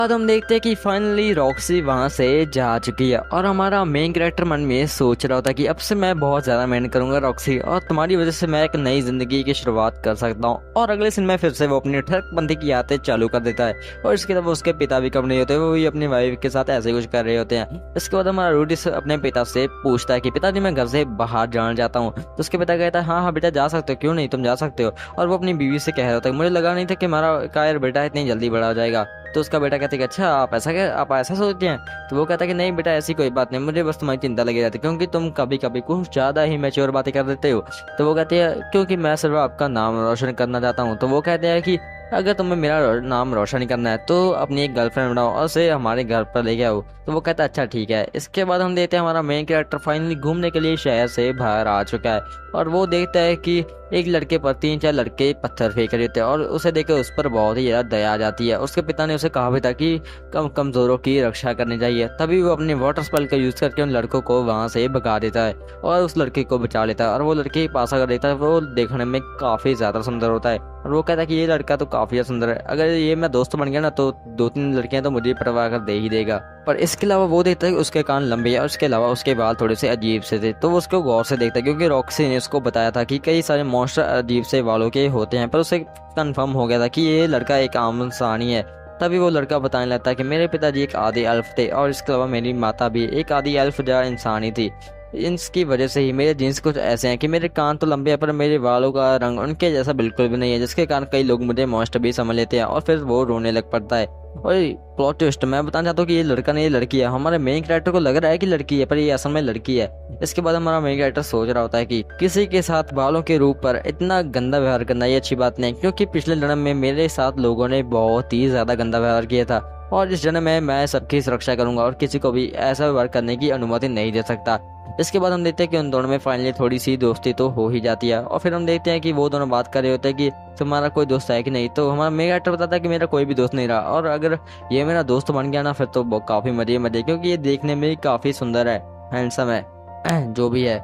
बाद हम देखते हैं कि फाइनली रॉक्सी वहां से जा चुकी है और हमारा मेन कैरेक्टर मन में सोच रहा होता है कि अब से मैं बहुत ज्यादा मेहनत करूंगा रॉक्सी, और तुम्हारी वजह से मैं एक नई जिंदगी की शुरुआत कर सकता हूँ। और अगले दिन में फिर से वो अपनी ठरकबंदी की आदतें चालू कर देता है। और इसके अलावा उसके पिता भी कम नहीं होते, वो भी अपनी वाइफ के साथ ऐसे कुछ कर रहे होते हैं। इसके बाद हमारा रूडी अपने पिता से पूछता है कि पिताजी मैं घर से बाहर जाना चाहता हूँ। तो उसके पिता कहता है हाँ हाँ बेटा जा सकते हो, क्यों नहीं, तुम जा सकते हो। और वो अपनी बीवी से कह रहा होता है मुझे लगा नहीं था कि हमारा कायर बेटा इतनी जल्दी बड़ा हो जाएगा। तो उसका बेटा कहता है कि अच्छा आप ऐसा सोचते हैं। तो वो कहता है कि नहीं बेटा ऐसी कोई बात नहीं, मुझे बस तुम्हारी चिंता लगी रहती है क्योंकि तुम कभी कभी कुछ ज्यादा ही मैच्योर बातें कर देते हो। तो वो कहते हैं क्योंकि मैं सिर्फ आपका नाम रोशन करना चाहता हूँ। तो वो कहते हैं कि अगर तुम्हें मेरा नाम रोशन करना है तो अपनी एक गर्लफ्रेंड बनाओ और उसे हमारे घर पर ले आओ। तो वो कहता है अच्छा ठीक है। इसके बाद हम देखते हैं हमारा मेन कैरेक्टर फाइनली घूमने के लिए शहर से बाहर आ चुका है और वो देखता है कि एक लड़के पर 3-4 लड़के पत्थर फेंक रहे थे और उसे देख उस पर बहुत ही ज्यादा दया आ जाती है। उसके पिता ने उसे कहा भी था कि कमजोरों की रक्षा करनी चाहिए। तभी वो अपने वाटर स्पेल का यूज करके उन लड़कों को वहां से भगा देता है और उस लड़के को बचा लेता है। और वो लड़के के पास अगर देखता है वो देखने में काफी ज्यादा सुंदर होता है और वो कहता है कि ये लड़का तो काफी ज्यादा सुंदर है, अगर ये मैं दोस्त बन गया ना तो 2-3 लड़कियां तो मुझे परवाह कर दे ही देगा। पर इसके अलावा वो देखता है कि उसके कान लंबे हैं और उसके अलावा उसके बाल थोड़े से अजीब से थे। तो वो उसको गौर से देखता है क्योंकि रॉक्सी ने उसको बताया था कि कई सारे मॉन्स्टर अजीब से बालों के होते हैं, पर उसे कंफर्म हो गया था कि ये लड़का एक आम इंसान ही है। तभी वो लड़का बताने लगता है कि मेरे पिताजी एक आदि एल्फ थे और इसके अलावा मेरी माता भी एक आदि एल्फ जैसा इंसान ही थी। इसकी वजह से ही मेरे जीन्स कुछ ऐसे हैं कि मेरे कान तो लंबे हैं पर मेरे बालों का रंग उनके जैसा बिल्कुल भी नहीं है, जिसके कारण कई लोग मुझे मॉन्स्टर भी समझ लेते हैं और फिर वो रोने लग पड़ता है। और प्लॉट ट्विस्ट मैं बताना चाहता हूँ कि ये लड़का नहीं ये लड़की है। हमारे मेन कैरेक्टर को लग रहा है कि लड़की है पर ये असल में लड़की है। इसके बाद हमारा मेन कैरेक्टर सोच रहा होता है कि किसी के साथ बालों के रूप पर इतना गंदा व्यवहार करना ये अच्छी बात नहीं, क्योंकि पिछले जन्म में मेरे साथ लोगों ने बहुत ही ज्यादा गंदा व्यवहार किया था और इस जन्म में मैं सबकी सुरक्षा करूंगा और किसी को भी ऐसा व्यवहार करने की अनुमति नहीं दे सकता। इसके बाद हम देखते हैं कि उन दोनों में फाइनली थोड़ी सी दोस्ती तो हो ही जाती है और फिर हम देखते हैं कि वो दोनों बात कर रहे होते हैं कि तुम्हारा कोई दोस्त है कि नहीं। तो हमारा मेगा एक्टर बताता है कि मेरा कोई भी दोस्त नहीं रहा और अगर ये मेरा दोस्त बन गया ना फिर तो काफी मजे मजे, क्योंकि ये देखने में काफी सुंदर है, हैंडसम है जो भी है।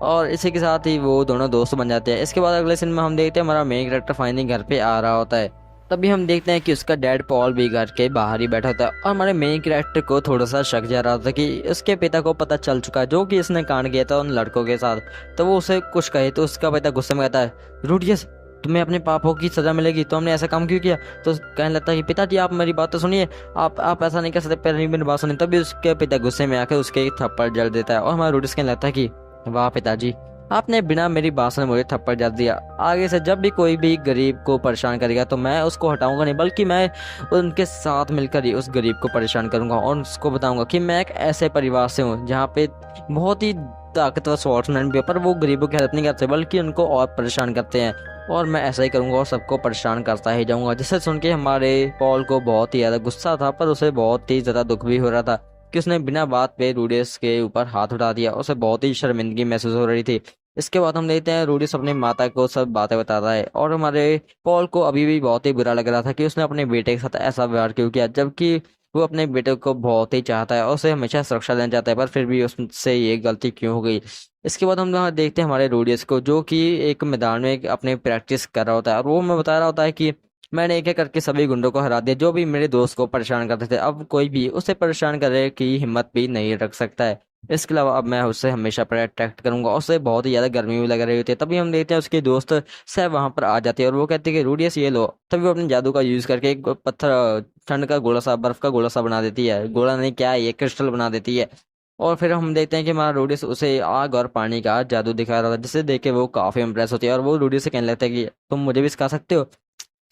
और इसी के साथ ही वो दोनों दोस्त बन जाते हैं। इसके बाद अगले सीन में हम देखते हैं हमारा मेन कैरेक्टर फाइनली घर पे आ रहा होता है। तभी हम देखते हैं कि उसका डैड पॉल भी घर के बाहर ही बैठा होता है और हमारे मेन कैरेक्टर को थोड़ा सा शक जा रहा था कि उसके पिता को पता चल चुका है जो कि इसने कांड किया था उन लड़कों के साथ। तो वो उसे कुछ कहे तो उसका पिता गुस्से में कहता है रूडियस तुम्हें अपने पापों की सजा मिलेगी, तो हमने ऐसा काम क्यों किया। तो कहने लगता है कि पिताजी आप मेरी बात तो सुनिए, आप ऐसा नहीं कर सकते, पहले मेरी बात सुनिए। तभी उसके पिता गुस्से में आकर उसके एक थप्पड़ जड़ देता है और हमारा रूडियस कहने लगता है कि वाह पिताजी आपने बिना मेरी बात सुने मुझे थप्पड़ जड़ दिया, आगे से जब भी कोई भी गरीब को परेशान करेगा तो मैं उसको हटाऊंगा नहीं बल्कि मैं उनके साथ मिलकर ही उस गरीब को परेशान करूंगा और उसको बताऊंगा कि मैं एक ऐसे परिवार से हूँ जहाँ पे बहुत ही ताकतवर स्वॉर्ड्समैन भी है पर वो गरीबों की हेल्प नहीं करते बल्कि उनको और परेशान करते हैं। और मैं ऐसा ही करूंगा और सबको परेशान करता ही जाऊंगा। जिसे सुन के हमारे पॉल को बहुत ही ज्यादा गुस्सा था पर उसे बहुत ही ज्यादा दुख भी हो रहा था कि उसने बिना बात पे रूडियस के ऊपर हाथ उठा दिया। उसे बहुत ही शर्मिंदगी महसूस हो रही थी। इसके बाद हम देखते हैं रूडियस अपनी माता को सब बातें बताता है और हमारे पॉल को अभी भी बहुत ही बुरा लग रहा था कि उसने अपने बेटे के साथ ऐसा व्यवहार क्यों किया, जबकि वो अपने बेटे को बहुत ही चाहता है और उसे हमेशा सुरक्षा देना चाहता है, पर फिर भी उससे ये गलती क्यों हो गई। इसके बाद हम यहाँ देखते हैं हमारे रूडियस को जो कि एक मैदान में अपने प्रैक्टिस कर रहा होता है और वो मैं बता रहा होता है कि मैंने एक एक करके सभी गुंडों को हरा दिया जो भी मेरे दोस्त को परेशान करते थे, अब कोई भी उसे परेशान करने की हिम्मत भी नहीं रख सकता है। इसके अलावा अब मैं उससे हमेशा प्रोटेक्ट करूंगा और उसे बहुत ही ज्यादा गर्मी भी लग रही होती है। तभी हम देखते हैं उसके दोस्त सब वहां पर आ जाते हैं और वो कहते हैं कि रूडियस ये लो। तभी वो अपने जादू का यूज करके एक पत्थर ठंड का गोला सा बर्फ का गोला सा बना देती है, गोला नहीं क्या है ये क्रिस्टल बना देती है। और फिर हम देखते हैं कि हमारा रूडियस उसे आग और पानी का जादू दिखा रहा था जिसे देख के वो काफी इंप्रेस होती है और वो रूडियस से कहने लगता है कि तुम मुझे भी सिखा सकते हो।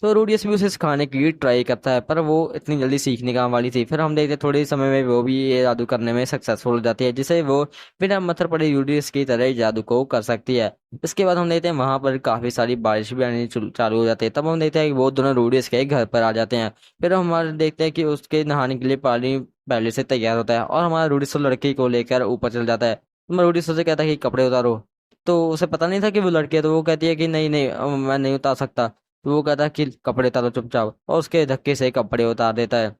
तो रूडियस भी उसे सिखाने की ट्राई करता है पर वो इतनी जल्दी सीखने का वाली थी। फिर हम देखते हैं थोड़े ही समय में वो भी ये जादू करने में सक्सेसफुल हो जाती है जिसे वो बिना मत्थर पड़े रूडियस की तरह ही जादू को कर सकती है। इसके बाद हम देखते हैं वहां पर काफी सारी बारिश भी आनी चालू हो जाती है। तब हम देखते हैं कि वो दोनों रूडियस के घर पर आ जाते हैं। फिर हम हमारे देखते हैं कि उसके नहाने के लिए पानी पहले से तैयार होता है और हमारा रूडियस लड़की को लेकर ऊपर चल जाता है। तो रूडियस उसे कहता है कि कपड़े उतारो। तो उसे पता नहीं था कि वो लड़की है, तो वो कहती है कि नहीं नहीं मैं नहीं उतार सकता। तो वो कहता है कि कपड़े उतारो चुपचाप और उसके धक्के से कपड़े उतार देता है।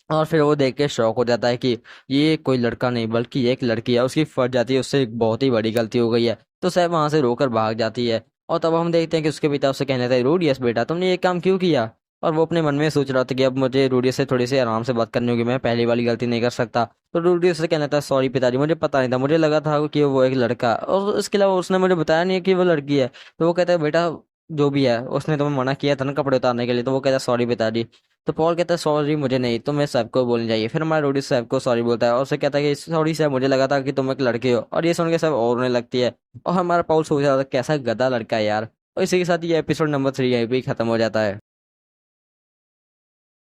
और फिर वो देख के शौक हो जाता है कि ये कोई लड़का नहीं बल्कि एक लड़की है, उसकी फट जाती है, उससे एक बहुत ही बड़ी गलती हो गई है। तो सब वहां से रोकर भाग जाती है और तब हम देखते हैं कि उसके पिता उससे कहने लगता है रूडियस बेटा तुमने ये काम क्यों किया। और वो अपने मन में सोच रहा था कि अब मुझे रूडी से थोड़ी सी आराम से बात करनी होगी, मैं पहली वाली गलती नहीं कर सकता। तो रूडी उससे कहना था, सॉरी पिताजी, मुझे पता नहीं था, मुझे लगा था कि वो एक लड़का, और इसके अलावा उसने मुझे बताया नहीं है कि वो लड़की है। तो वो कहता है, बेटा जो भी है, उसने तुम्हें मना किया था ना कपड़े उतारने के लिए। तो वो कहता है, सॉरी पिताजी। तो पॉल कहता है, सॉरी मुझे नहीं, तुम्हें साहब को बोलनी चाहिए। फिर हमारा रोडी साहब को सॉरी बोलता है और उसे कहता है कि सॉरी साहब, मुझे लगा था कि तुम एक लड़के हो। और ये सुन के सब और रोने लगती है। और हमारा पॉल सोच रहा था, कैसा गधा लड़का है यार। और इसी के साथ ये एपिसोड नंबर 3 यहीं पे ही खत्म हो जाता है।